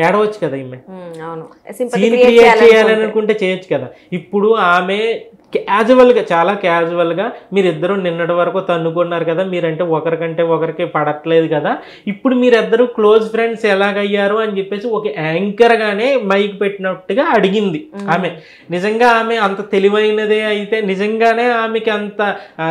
ఏడవచ్చు కదా ఈమె. సీన్ క్రియేట్ చేయాలని అనుకుంటే చేయొచ్చు కదా. ఇప్పుడు ఆమె క్యాజువల్గా చాలా క్యాజువల్గా మీరిద్దరూ నిన్నటి వరకు తన్నుకున్నారు కదా, మీరంటే ఒకరికంటే ఒకరికి పడట్లేదు కదా, ఇప్పుడు మీరిద్దరూ క్లోజ్ ఫ్రెండ్స్ ఎలాగయ్యారు అని చెప్పేసి ఒక యాంకర్గానే మైక్ పెట్టినట్టుగా అడిగింది ఆమె. నిజంగా ఆమె అంత తెలివైనదే అయితే నిజంగానే ఆమెకి అంత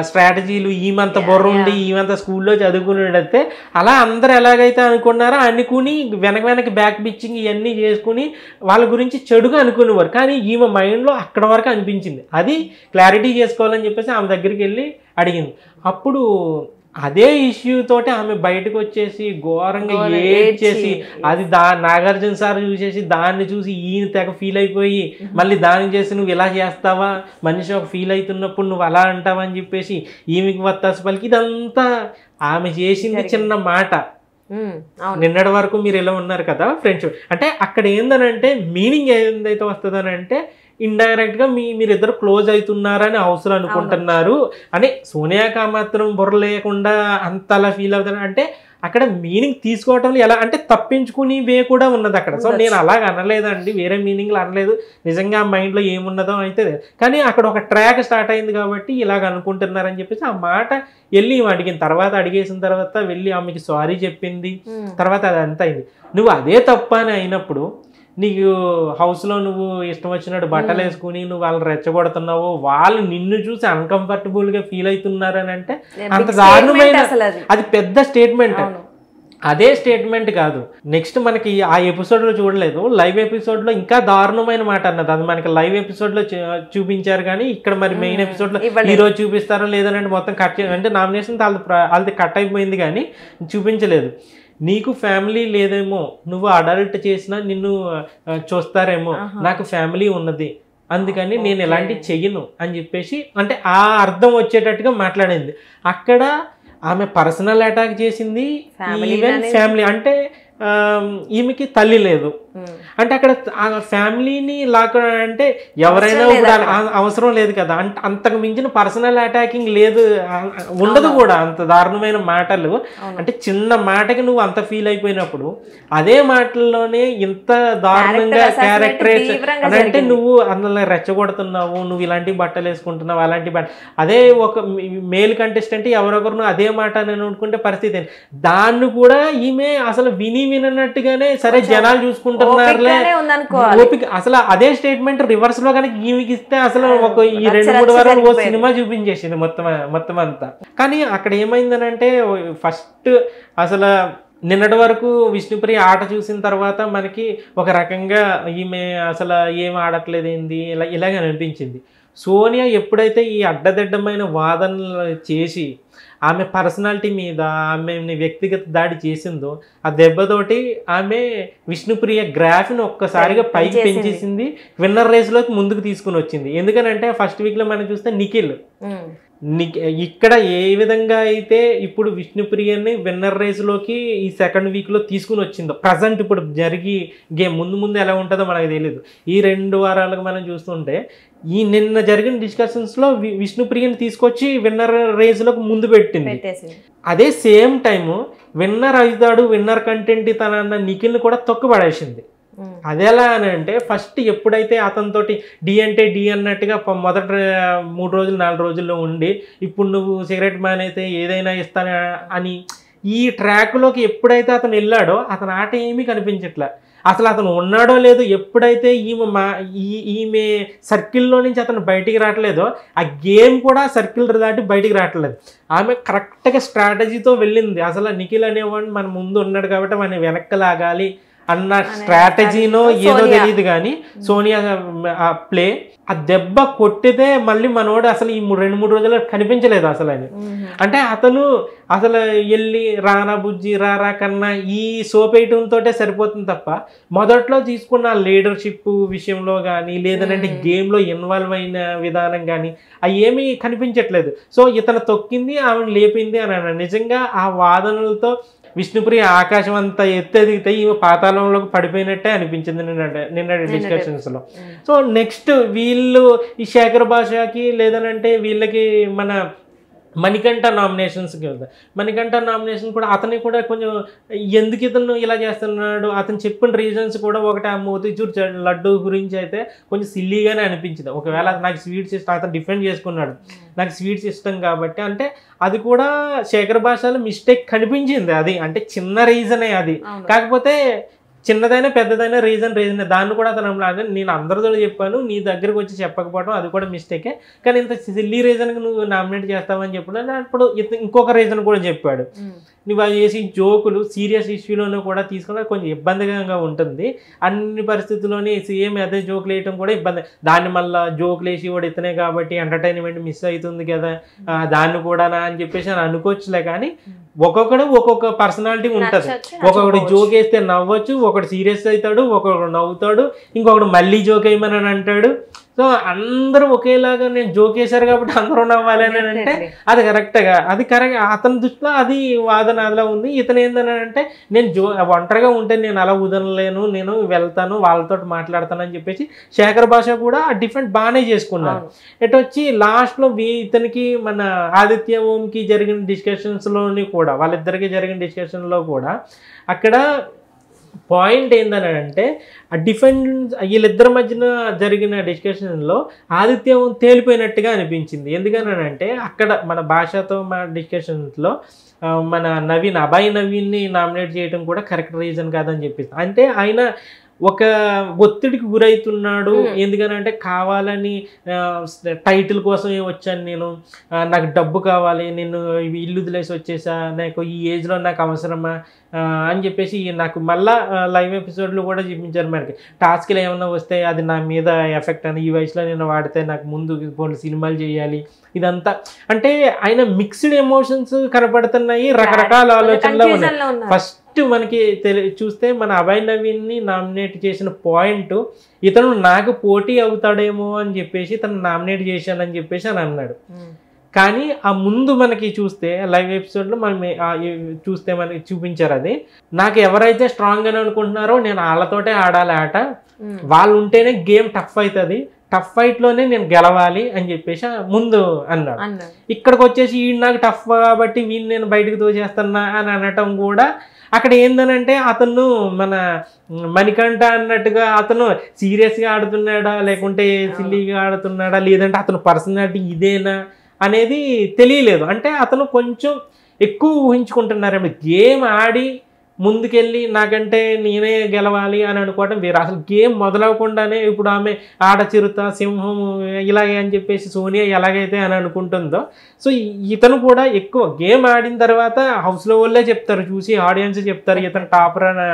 స్ట్రాటజీలు ఈమంత బుర్ర ఉండి ఈమంత స్కూల్లో చదువుకునేటైతే అలా అందరు ఎలాగైతే అనుకున్నారో అనుకుని వెనక బ్యాక్ పిచ్చింగ్ ఇవన్నీ చేసుకుని వాళ్ళ గురించి చెడుగా అనుకునేవారు. కానీ ఈమె మైండ్లో అక్కడ వరకు అనిపించింది. అది క్లారిటీ చేసుకోవాలని చెప్పేసి ఆమె దగ్గరికి వెళ్ళి అడిగింది. అప్పుడు అదే ఇష్యూ తోటి ఆమె బయటకు వచ్చేసి ఘోరంగా ఏడ్చేసి అది నాగార్జున సార్ చూసేసి దాన్ని చూసి ఈయన తెగ ఫీల్ అయిపోయి మళ్ళీ దాన్ని చేసి నువ్వు ఇలా చేస్తావా, మనిషి ఒక ఫీల్ అవుతున్నప్పుడు నువ్వు అలా అంటావా అని చెప్పేసి ఈమెకి వత్తాసు పలికి ఇదంతా ఆమె చేసింది చిన్న మాట. నిన్నటి వరకు మీరు ఇలా ఉన్నారు కదా ఫ్రెండ్షిప్ అంటే అక్కడ ఏందనంటే మీనింగ్ ఏందైతే వస్తుందని అంటే ఇండైరెక్ట్గా మీరిద్దరు క్లోజ్ అవుతున్నారని అవసరం అనుకుంటున్నారు అని సోనియాకి మాత్రం బుర్ర లేకుండా అంతలా ఫీల్ అవుతారు అంటే అక్కడ మీనింగ్ తీసుకోవటంలో ఎలా అంటే తప్పించుకుని వే కూడా ఉన్నది అక్కడ. సో నేను అలాగ అనలేదండి, వేరే మీనింగ్లో అనలేదు, నిజంగా మైండ్లో ఏమున్నదో అయితే కానీ అక్కడ ఒక ట్రాక్ స్టార్ట్ అయింది కాబట్టి ఇలాగ అనుకుంటున్నారని చెప్పేసి ఆ మాట వెళ్ళి అడిగిన తర్వాత అడిగేసిన తర్వాత వెళ్ళి ఆమెకి సారీ చెప్పింది. తర్వాత అది అంత అయింది. నువ్వు అదే తప్ప అని అయినప్పుడు నీకు హౌస్లో నువ్వు ఇష్టం వచ్చినట్టు బట్టలు వేసుకుని నువ్వు వాళ్ళని రెచ్చగొడుతున్నావు, వాళ్ళు నిన్ను చూసి అన్కంఫర్టబుల్గా ఫీల్ అవుతున్నారని అంటే అంత దారుణమైన అది పెద్ద స్టేట్మెంట్. అదే స్టేట్మెంట్ కాదు నెక్స్ట్ మనకి ఆ ఎపిసోడ్లో చూడలేదు, లైవ్ ఎపిసోడ్లో ఇంకా దారుణమైన మాట అన్నది. అది మనకి లైవ్ ఎపిసోడ్లో చూపించారు కానీ ఇక్కడ మరి మెయిన్ ఎపిసోడ్లో ఈరోజు చూపిస్తారో లేదనంటే మొత్తం కట్ అంటే నామినేషన్ వాళ్ళది కట్ అయిపోయింది కానీ చూపించలేదు. నీకు ఫ్యామిలీ లేదేమో, నువ్వు అడల్ట్ చేసినా నిన్ను చూస్తారేమో, నాకు ఫ్యామిలీ ఉన్నది అందుకని నేను ఎలాంటివి చెయ్యను అని చెప్పేసి అంటే ఆ అర్థం వచ్చేటట్టుగా మాట్లాడింది. అక్కడ ఆమె పర్సనల్ అటాక్ చేసింది, ఈవెన్ ఫ్యామిలీ అంటే ఈమెకి తల్లి లేదు అంటే అక్కడ ఆ ఫ్యామిలీని లాక్క అంటే ఎవరైనా అవసరం లేదు కదా అంటే అంతకు మించిన పర్సనల్ అటాకింగ్ లేదు ఉండదు కూడా. అంత దారుణమైన మాటలు అంటే చిన్న మాటకి నువ్వు అంత ఫీల్ అయిపోయినప్పుడు అదే మాటల్లోనే ఇంత దారుణంగా క్యారెక్టరేట్ అంటే నువ్వు అందులో రెచ్చగొడుతున్నావు, నువ్వు ఇలాంటి బట్టలు వేసుకుంటున్నావు అలాంటి అదే ఒక మేల్ కంటెస్టెంట్ ఎవరొకరు అదే మాట అని అనుకుంటే పరిస్థితి దాన్ని కూడా ఈమె అసలు వినట్టుగానే సరే జనాలు చూసుకుంటున్నారు ఓపిక. అసలు అదే స్టేట్మెంట్ రివర్స్ లో కనుక ఈమెకి ఇస్తే అసలు ఒక ఈ 2-3 వారాలు ఓ సినిమా చూపించేసింది మొత్తం అంతా. కానీ అక్కడ ఏమైందని అంటే ఫస్ట్ అసలు నిన్నటి వరకు విష్ణుప్రియ ఆట చూసిన తర్వాత మనకి ఒక రకంగా ఈమె అసలు ఏం ఆడట్లేదు ఏంది ఇలాగే అనిపించింది. సోనియా ఎప్పుడైతే ఈ అడ్డదిడ్డమైన వాదనలు చేసి ఆమె పర్సనాలిటీ మీద ఆమె వ్యక్తిగత దాడి చేసిందో ఆ దెబ్బతోటి ఆమె విష్ణుప్రియ గ్రాఫ్ని ఒక్కసారిగా పైకి పెంచేసింది, విన్నర్ రేస్లోకి ముందుకు తీసుకుని వచ్చింది. ఎందుకనంటే ఫస్ట్ వీక్లో మనం చూస్తే నిఖిల్ ఇక్కడ ఏ విధంగా అయితే ఇప్పుడు విష్ణుప్రియని విన్నర్ రేస్లోకి ఈ సెకండ్ వీక్లో తీసుకుని వచ్చిందో, ప్రజెంట్ ఇప్పుడు జరిగి గేమ్ ముందు ఎలా ఉంటుందో మనకు తెలియదు. ఈ 2 వారాలకు మనం చూస్తుంటే ఈ నిన్న జరిగిన డిస్కషన్స్లో విష్ణుప్రియని తీసుకొచ్చి విన్నర్ రేస్లోకి ముందు పెట్టింది. అదే సేమ్ టైము విన్నర్ అవుతాడు, విన్నర్ కంటెంట్ తన నిఖిల్ని కూడా తొక్కుపడేసింది. అది ఎలా అని అంటే ఫస్ట్ ఎప్పుడైతే అతనితోటి డి అంటే డి అన్నట్టుగా మొదట 3 రోజులు 4 రోజుల్లో ఉండి ఇప్పుడు నువ్వు సిగరెట్ మానైతే ఏదైనా ఇస్తాను అని ఈ ట్రాక్లోకి ఎప్పుడైతే అతను వెళ్ళాడో అతని ఆట ఏమీ కనిపించట్లే. అసలు అతను ఉన్నాడో లేదో, ఎప్పుడైతే ఈమె సర్కిల్లో నుంచి అతను బయటికి రావట్లేదో ఆ గేమ్ కూడా సర్కిల్ దాటి బయటికి రావట్లేదు. ఆమె కరెక్ట్గా స్ట్రాటజీతో వెళ్ళింది. అసలు నిఖిల్ అనేవాడిని మన ముందు ఉన్నాడు కాబట్టి మన వెనక్కి లాగాలి అన్న స్ట్రాటజీనో ఏదో తెలియదు కానీ సోనియా ప్లే ఆ దెబ్బ కొట్టితే మళ్ళీ మనోడు అసలు ఈ 2-3 రోజులు కనిపించలేదు అసలు అని. అంటే అతను అసలు వెళ్ళి రానా బుజ్జి రారా కన్నా ఈ సోపేయటంతో సరిపోతుంది తప్ప మొదట్లో తీసుకున్న లీడర్షిప్ విషయంలో కానీ లేదంటే గేమ్లో ఇన్వాల్వ్ అయిన విధానం కానీ అవి ఏమీ కనిపించట్లేదు. సో ఇతను తొక్కింది ఆమెను లేపింది అని అన్నాడు. నిజంగా ఆ వాదనలతో విష్ణుప్రియ ఆకాశం అంతా ఎత్తెదిగితే ఈమె పాతాళంలోకి పడిపోయినట్టే అనిపించింది నిన్న డిస్కషన్స్లో. సో నెక్స్ట్ వీళ్ళు ఈ శేఖర్ భాషకి లేదనంటే వీళ్ళకి మన మణికంఠ నామినేషన్స్కి వెళ్తాయి. మణికంఠ నామినేషన్ కూడా అతని కూడా కొంచెం ఎందుకు ఇతను ఇలా చేస్తున్నాడు అతను చెప్పిన రీజన్స్ కూడా ఒకటి ఆ మోతీచూర్ లడ్డు గురించి అయితే కొంచెం సిల్లీగానే అనిపించింది. ఒకవేళ నాకు స్వీట్స్ ఇష్టం అతను డిఫెండ్ చేసుకున్నాడు, నాకు స్వీట్స్ ఇష్టం కాబట్టి అంటే అది కూడా శేఖర్ భాషలో మిస్టేక్ కనిపించింది. అది అంటే చిన్న రీజనే అది, కాకపోతే చిన్నదైనా పెద్దదైనా రీజనే. దాన్ని కూడా అతను నేను అందరితో చెప్పాను నీ దగ్గరకు వచ్చి చెప్పకపోవడం అది కూడా మిస్టేకే, కానీ ఇంత సిల్లీ రీజన్కి నువ్వు నామినేట్ చేస్తావని చెప్పాడు. అప్పుడు ఇంకొక రీజన్ కూడా చెప్పాడు, నువ్వు అది చేసి జోకులు సీరియస్ ఇష్యూలోనూ కూడా తీసుకున్నా కొంచెం ఇబ్బందిగా ఉంటుంది, అన్ని పరిస్థితుల్లోని సేమ్ అదే జోకులు వేయటం కూడా ఇబ్బంది, దాన్ని మళ్ళీ జోకులు వేసి కూడా ఇతనే కాబట్టి ఎంటర్టైన్మెంట్ మిస్ అవుతుంది కదా దాన్ని కూడా అని చెప్పేసి అని అనుకోవచ్చులే. కానీ ఒక్కొక్కడు ఒక్కొక్క పర్సనాలిటీ ఉంటుంది. ఒక్కొక్కడు జోక్ వేస్తే నవ్వచ్చు, ఒకడు సీరియస్ అవుతాడు, ఒకడు నవ్వుతాడు, ఇంకొకడు మళ్ళీ జోక్ వేయమని అంటాడు. సో అందరూ ఒకేలాగా నేను జోక్ వేశారు కాబట్టి అందరూ నవ్వాలి అని అంటే అది కరెక్ట్గా అది కరెక్ట్ అతని దృష్టిలో అది వాదన అలా ఉంది. ఇతను ఏందని అంటే నేను ఒంటరిగా ఉంటే నేను అలా వదలలేను, నేను వెళ్తాను వాళ్ళతో మాట్లాడతాను అని చెప్పేసి శేఖర్ భాష కూడా ఆ డిఫరెంట్ బాగానే చేసుకున్నారు. ఎటు వచ్చి లాస్ట్లో ఇతనికి మన ఆదిత్య ఓంకి జరిగిన డిస్కషన్స్లోని కూడా వాళ్ళిద్దరికి జరిగిన డిస్కషన్లో కూడా అక్కడ పాయింట్ ఏందని అంటే ఆ డిఫెన్స్ వీళ్ళిద్దరి మధ్యన జరిగిన డిస్కషన్లో ఆదిత్యం తేలిపోయినట్టుగా అనిపించింది. ఎందుకని అంటే అక్కడ మన భాషతో మన డిస్కషన్స్లో మన అభయ్ నవీన్ని నామినేట్ చేయడం కూడా కరెక్ట్ రీజన్ కాదని చెప్పేసి, అంటే ఆయన ఒక ఒత్తిడికి గురవుతున్నాడు. ఎందుకనంటే కావాలని టైటిల్ కోసమే వచ్చాను నేను, నాకు డబ్బు కావాలి, నేను ఇల్లు వదిలేసి వచ్చేసా, నాకు ఈ ఏజ్లో నాకు అవసరమా అని చెప్పేసి నాకు మళ్ళీ లైవ్ ఎపిసోడ్లు కూడా చూపించారు. మనకి టాస్క్లు ఏమన్నా వస్తే అది నా మీద ఎఫెక్ట్ అని, ఈ వయసులో నేను వాడితే నాకు ముందు సినిమాలు చేయాలి, ఇదంతా అంటే ఆయన మిక్స్డ్ ఎమోషన్స్ కనపడుతున్నాయి, రకరకాల ఆలోచనలు ఉన్నాయి. ఫస్ట్ మనకి చూస్తే మన అభయ్ నవీన్ని నామినేట్ చేసిన పాయింట్ ఇతను నాకు పోటీ అవుతాడేమో అని చెప్పేసి తను నామినేట్ చేశానని చెప్పేసి అని అన్నాడు. కానీ ఆ ముందు మనకి చూస్తే లైవ్ ఎపిసోడ్లో మనం చూస్తే మనకి చూపించారు, అది నాకు ఎవరైతే స్ట్రాంగ్ అని అనుకుంటున్నారో నేను వాళ్ళతోటే ఆడాలి ఆట, వాళ్ళు ఉంటేనే గేమ్ టఫ్ అవుతుంది, టఫ్ ఫైట్లోనే నేను గెలవాలి అని చెప్పేసి ముందు అన్నాడు. ఇక్కడికి వచ్చేసి ఈ నాకు టఫ్ కాబట్టి వీళ్ళు నేను బయటకు తోచేస్తున్నా అని అనటం కూడా అక్కడ ఏందనంటే అతను మన మణికంఠ అన్నట్టుగా అతను సీరియస్గా ఆడుతున్నాడా లేకుంటే సిల్లీగా ఆడుతున్నాడా లేదంటే అతను పర్సనాలిటీ ఇదేనా అనేది తెలియలేదు. అంటే అతను కొంచెం ఎక్కువ ఊహించుకుంటున్నారేమో, గేమ్ ఆడి ముందుకెళ్ళి నాకంటే నేనే గెలవాలి అని అనుకోవటం వేరే. అసలు గేమ్ మొదలవకుండానే ఇప్పుడు ఆమె ఆడ చిరుత సింహం ఇలాగే అని చెప్పేసి సోనియా ఎలాగైతే అని అనుకుంటుందో, సో ఇతను కూడా ఎక్కువ గేమ్ ఆడిన తర్వాత హౌస్లో వాళ్ళే చెప్తారు, చూసి ఆడియన్స్ చెప్తారు ఇతను టాపర్ అని,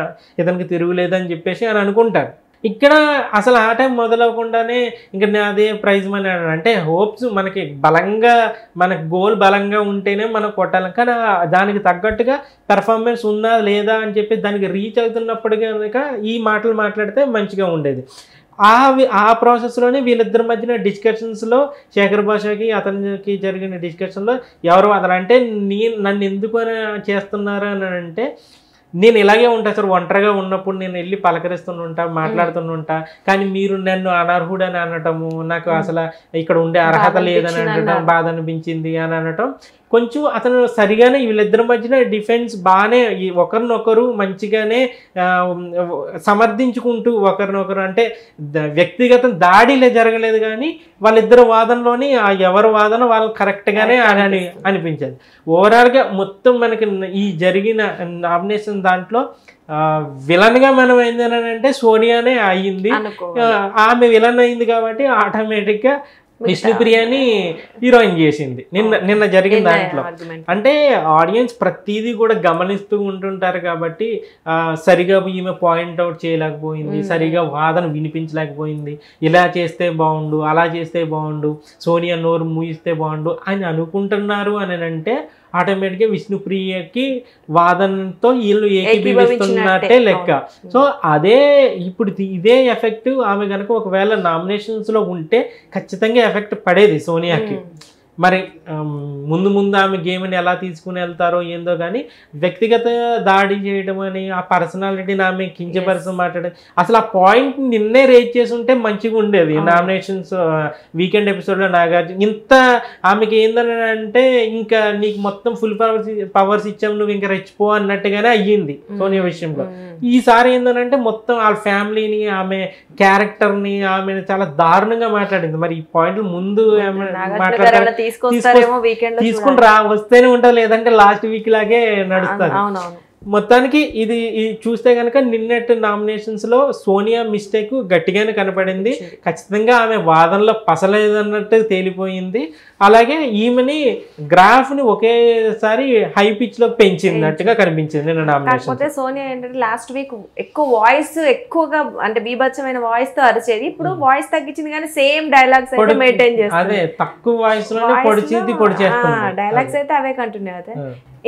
ఇతనికి తిరుగులేదని చెప్పేసి అని అనుకుంటారు. ఇక్కడ అసలు ఆ టైం మొదలవకుండానే ఇంకా అదే ప్రైజ్ మనీ అంటే హోప్స్ మనకి బలంగా మనకి గోల్ బలంగా ఉంటేనే మనం కొట్టాలి, కానీ దానికి తగ్గట్టుగా పెర్ఫార్మెన్స్ ఉందా లేదా అని చెప్పి దానికి రీచ్ అవుతున్నప్పుడు కనుక ఈ మాటలు మాట్లాడితే మంచిగా ఉండేది. ఆ ప్రాసెస్లోనే వీళ్ళిద్దరి మధ్యన డిస్కషన్స్లో శేఖర్ భాషకి అతనికి జరిగిన డిస్కషన్లో ఎవరు అతనంటే నన్ను ఎందుకు చేస్తున్నారు అని అంటే, నేను ఇలాగే ఉంటా సార్, ఒంటరిగా ఉన్నప్పుడు నేను వెళ్ళి పలకరిస్తుంటా, మాట్లాడుతుంటా, కానీ మీరు నన్ను అనర్హుడని అనటము, నాకు అసలు ఇక్కడ ఉండే అర్హత లేదని అనటం, బాధ అనిపించింది అని అనటం, కొంచెం అతను సరిగానే వీళ్ళిద్దరి మధ్యన డిఫెన్స్ బాగానే ఒకరినొకరు మంచిగానే సమర్థించుకుంటూ ఒకరినొకరు, అంటే వ్యక్తిగత దాడిలే జరగలేదు కానీ వాళ్ళిద్దరు వాదనలోని ఎవరి వాదన వాళ్ళు కరెక్ట్గానే అని అనిపించేది. ఓవరాల్గా మొత్తం మనకి ఈ జరిగిన నామినేషన్ దాంట్లో విలన్గా మనం ఏంటంటే సోనియానే అయ్యింది. ఆమె విలన్ అయింది కాబట్టి ఆటోమేటిక్గా విష్ణుప్రియని హీరోయిన్ చేసింది నిన్న జరిగిన దాంట్లో. అంటే ఆడియన్స్ ప్రతిదీ కూడా గమనిస్తూ ఉంటుంటారు కాబట్టి సరిగా ఈమె పాయింట్అవుట్ చేయలేకపోయింది, సరిగా వాదన వినిపించలేకపోయింది, ఇలా చేస్తే బాగుండు, అలా చేస్తే బాగుండు, సోనియా నోరు మూయిస్తే బాగుండు అని అనుకుంటున్నారు అని అంటే ఆటోమేటిక్గా విష్ణుప్రియకి వాదనతో వీళ్ళు ఏకీభవిస్తున్నట్టే లెక్క. సో అదే ఇప్పుడు ఇదే ఎఫెక్ట్ ఆమె కనుక ఒకవేళ నామినేషన్స్లో ఉంటే ఖచ్చితంగా ఎఫెక్ట్ పడేది సోనియాకి. మరి ముందు ఆమె గేమ్ని ఎలా తీసుకుని వెళ్తారో ఏందో కానీ వ్యక్తిగత దాడి చేయడం అని, ఆ పర్సనాలిటీని ఆమె కించపరిచి మాట్లాడడం, అసలు ఆ పాయింట్ నిన్నే రేజ్ చేసి ఉంటే మంచిగా ఉండేది. నామినేషన్స్ వీకెండ్ ఎపిసోడ్లో నాగార్జున ఇంత ఆమెకి ఏందని అంటే ఇంకా నీకు మొత్తం ఫుల్ పవర్స్ ఇచ్చాము, నువ్వు ఇంకా రెచ్చిపో అన్నట్టుగానే అయ్యింది సోనియా విషయంలో. ఈసారి ఏంటంటే మొత్తం వాళ్ళ ఫ్యామిలీని, ఆమె క్యారెక్టర్ని, ఆమె చాలా దారుణంగా మాట్లాడింది. మరి ఈ పాయింట్లు ముందు మాట్లాడారు తీసుకుని వస్తేనే ఉంటుంది, లేదంటే లాస్ట్ వీక్ లాగే నడుస్తుంది. మొత్తానికి ఇది చూస్తే కనుక నిన్నటి నామినేషన్స్ లో సోనియా మిస్టేక్ గట్టిగానే కనపడింది. ఖచ్చితంగా ఆమె వాదనలో పసలేదన్నట్టు తేలిపోయింది. అలాగే ఈమెని గ్రాఫ్ ని ఒకేసారి హై పిచ్ లో పెంచినట్టుగా కనిపించింది నిన్న నామినేషన్. కాకపోతే సోనియా ఏంటంటే లాస్ట్ వీక్ ఎక్కువగా అంటే బీభత్సమైన వాయిస్ తో అరిచేది, ఇప్పుడు వాయిస్ తగ్గించింది కానీ సేమ్ డైలాగ్స్ అయితే మెయింటైన్ చేస్తుంది. అదే తక్కువ వాయిస్ లోనే పొడి చేస్తుంది, డైలాగ్స్ అయితే అవే కంటిన్యూ అవుతాయి.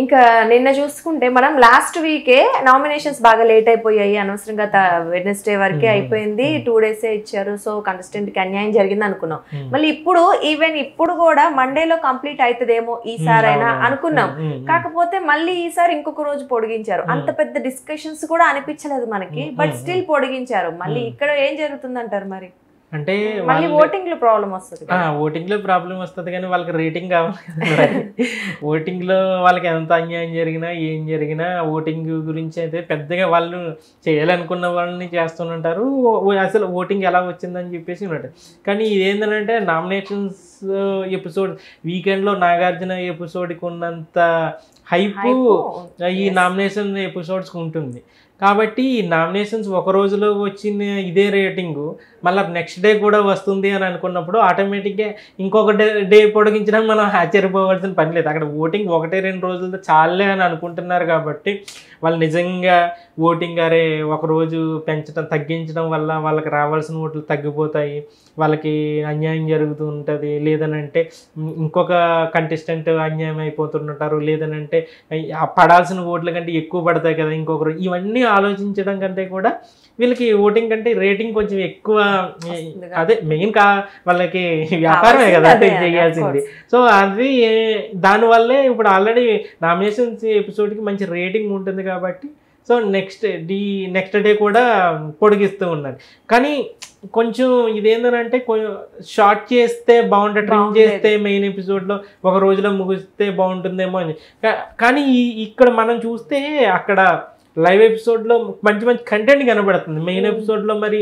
ఇంకా నిన్న చూసుకుంటే మనం లాస్ట్ వీకే నామినేషన్స్ బాగా లేట్ అయిపోయాయి, అనవసరంగా వెడ్నెస్డే వరకే అయిపోయింది, 2 days ఇచ్చారు, సో కంటెస్టెంట్ కి అన్యాయం జరిగింది అనుకున్నాం. మళ్ళీ ఇప్పుడు కూడా మండేలో కంప్లీట్ అవుతుందేమో ఈసారైనా అనుకున్నాం. కాకపోతే మళ్ళీ ఈసారి ఇంకొక రోజు పొడిగించారు. అంత పెద్ద డిస్కషన్స్ కూడా అనిపించలేదు మనకి, బట్ స్టిల్ పొడిగించారు. మళ్ళీ ఇక్కడ ఏం జరుగుతుందంటారు మరి? అంటే ఓటింగ్ లో ప్రాబ్లం వస్తుంది కానీ వాళ్ళకి రేటింగ్ కావాలి. ఓటింగ్ లో వాళ్ళకి ఎంత అన్యాయం జరిగినా ఏం జరిగినా ఓటింగ్ గురించి అయితే పెద్దగా వాళ్ళు చేయాలనుకున్న వాళ్ళని చేస్తుంటారు. అసలు ఓటింగ్ ఎలా వచ్చిందని చెప్పేసి ఉన్నట్టు. కానీ ఇదేంటంటే నామినేషన్స్ ఎపిసోడ్ వీకెండ్లో నాగార్జున ఎపిసోడ్కి ఉన్నంత హైప్ ఈ నామినేషన్ ఎపిసోడ్స్కి ఉంటుంది. కాబట్టి ఈ నామినేషన్స్ ఒక రోజులో వచ్చిన ఇదే రేటింగు మళ్ళీ నెక్స్ట్ డే కూడా వస్తుంది అని అనుకున్నప్పుడు ఆటోమేటిక్గా ఇంకొక డే పొడిగించడం మనం ఆశ్చర్యపోవాల్సిన పని లేదు. అక్కడ ఓటింగ్ 1-2 రోజులతో చాలే అని అనుకుంటున్నారు కాబట్టి వాళ్ళు నిజంగా ఓటింగ్ అరే ఒకరోజు తగ్గించడం వల్ల వాళ్ళకి రావాల్సిన ఓట్లు తగ్గిపోతాయి, వాళ్ళకి అన్యాయం జరుగుతూ ఉంటుంది, లేదనంటే ఇంకొక కంటెస్టెంట్ అన్యాయం అయిపోతుంటారు, లేదనంటే పడాల్సిన ఓట్ల కంటే ఎక్కువ పడతాయి కదా ఇంకొకరు, ఇవన్నీ ఆలోచించడం కంటే కూడా వీళ్ళకి ఓటింగ్ కంటే రేటింగ్ కొంచెం ఎక్కువ, అదే మెయిన్ వాళ్ళకి వ్యాపారమే కదా చేయాల్సింది. సో అది దానివల్లే ఇప్పుడు ఆల్రెడీ నామినేషన్స్ ఎపిసోడ్కి మంచి రేటింగ్ ఉంటుంది కాబట్టి సో నెక్స్ట్ డే కూడా పొడిగిస్తూ ఉన్నారు. కానీ కొంచెం ఇదేంటంటే షార్ట్ చేస్తే బాగుంటుంది, ట్రిమ్ చేస్తే మెయిన్ ఎపిసోడ్లో ఒక రోజులో ముగిస్తే బాగుంటుందేమో అని. కానీ ఇక్కడ మనం చూస్తే అక్కడ లైవ్ ఎపిసోడ్లో మంచి కంటెంట్ కనబడుతుంది. మెయిన్ ఎపిసోడ్లో మరి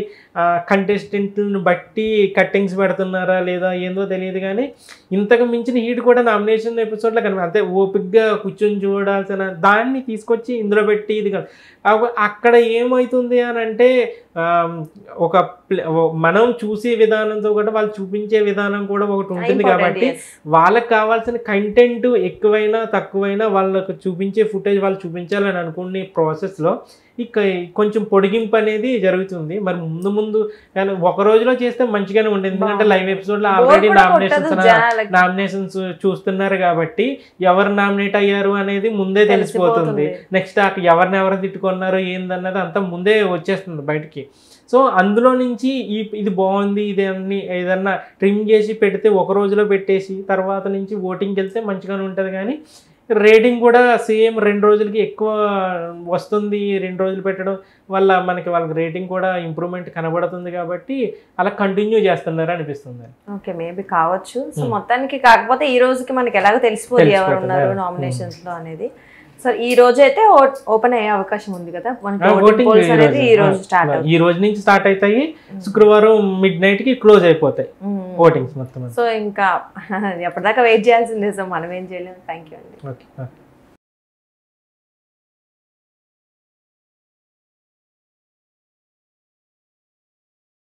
కంటెస్టెంట్లను బట్టి కట్టింగ్స్ పెడుతున్నారా లేదా ఏందో తెలియదు, కానీ ఇంతకు మించిన హీట్ కూడా నామినేషన్ ఎపిసోడ్లో కనబడుతుంది. అంతే ఓపిక్గా కూర్చొని చూడాల్సిన దాన్ని తీసుకొచ్చి ఇందులో పెట్టి ఇది కాదు. అక్కడ ఏమవుతుంది అని అంటే మనం చూసే విధానంతో కూడా వాళ్ళు చూపించే విధానం కూడా ఒకటి ఉంటుంది కాబట్టి వాళ్ళకి కావాల్సిన కంటెంట్ ఎక్కువైనా తక్కువైనా వాళ్ళకు చూపించే ఫుటేజ్ వాళ్ళు చూపించాలని అనుకునే ప్రాసెస్లో ఇక కొంచెం పొడిగింపు అనేది జరుగుతుంది. మరి ముందు ముందు ఒక రోజులో చేస్తే మంచిగానే ఉండేది, ఎందుకంటే లైవ్ ఎపిసోడ్లో ఆల్రెడీ నామినేషన్స్ చూస్తున్నారు కాబట్టి ఎవరు నామినేట్ అయ్యారు అనేది ముందే తెలిసిపోతుంది. నెక్స్ట్ ఎవరినెవరు తిట్టుకున్నారు ఏందన్నది అంతా ముందే వచ్చేస్తుంది బయటికి. సో అందులో నుంచి ఇది బాగుంది, ఇది అన్ని ఏదన్నా ట్రిమ్ చేసి పెడితే ఒక రోజులో పెట్టేసి తర్వాత నుంచి ఓటింగ్కి వెళ్తే మంచిగానే ఉంటుంది. కానీ రేటింగ్ కూడా సేమ్ 2 రోజులకి ఎక్కువ వస్తుంది, 2 రోజులు పెట్టడం వల్ల వాళ్ళకి రేటింగ్ కూడా ఇంప్రూవ్మెంట్ కనబడుతుంది కాబట్టి అలా కంటిన్యూ చేస్తున్నారు అనిపిస్తుంది. ఓకే, మేబీ కావచ్చు. సో మొత్తానికి కాకపోతే ఈ రోజుకి మనకి ఎలాగో తెలిసిపోతుంది ఎవరు ఉన్నారు నామినేషన్స్ లో అనేది. సో ఈ రోజు అయితే ఓపెన్ అయ్యే అవకాశం ఉంది కదా మనకి. ఈ రోజు నుంచి స్టార్ట్ అవుతాయి, శుక్రవారం midnight కి క్లోజ్ అయిపోతాయి ఓటింగ్స్ మొత్తం. సో ఇంకా ఎప్పటిదాకా వెయిట్ చేయాల్సిందే. సో మనం ఏం చేయలేము. థ్యాంక్ యూ అండి. ఓకే.